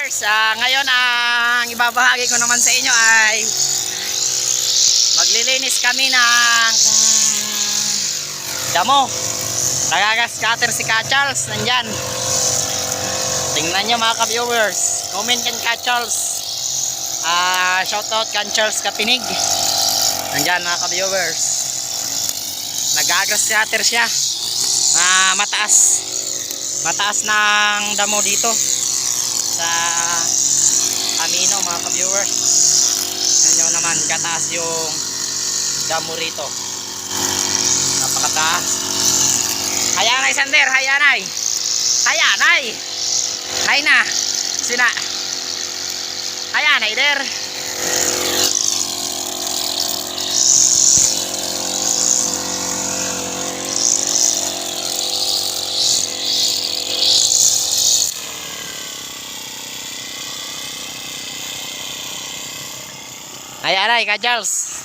viewers, ngayon ang ibabahagi ko naman sa inyo ay maglilinis kami ng damo. Nagagascatter si Ka Charles, nandyan. Tingnan nyo mga ka-viewers. Comment kan Ka Charles. Shoutout kan Charles Kapinig. Nandyan mga ka-viewers. Nagagascatter siya. Mataas ng damo dito sa Amino mga ka-viewers. Yan yun naman, kataas yung damo rito, napakataas. Hayanay Sander, hayanay hay na sina hayanay der. Ayan ay Ka Charles.